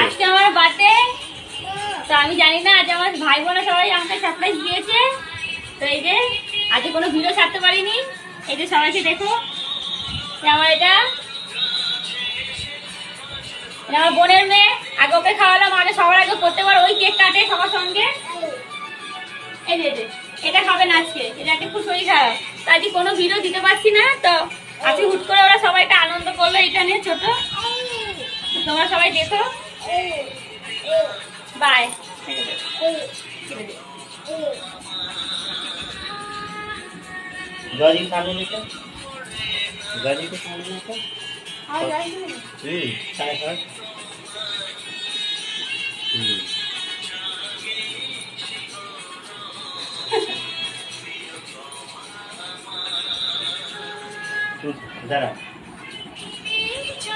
আজকে আমার বার্থডে, তো আমি জানি না আজ আমার ভাই বোনা সবাই আমাকে সারপ্রাইজ দিয়েছে। তো এই যে আজকে কোনো ভিডিও ছাড়তে পারিনি। এই যে সবাইকে দেখো, আমার এটা আমার বোনের মেয়ে। আগে ওকে খাওয়ালাম, আগে সবার আগে করতে পারো ওই কেক কাটে সবার সঙ্গে। এই যে এটা খাবে না আজকে, এটা একটু শরীর খারাপ, তো আজকে কোনো ভিডিও দিতে পারছি না। তো আজকে হুট করে ওরা সবাই একটা আনন্দ করলো এখানে ছোট, তোমরা সবাই দেখো। বাই। गाड़ी खाने में क्या गाड़ी के खाने में क्या चाय खाए जरा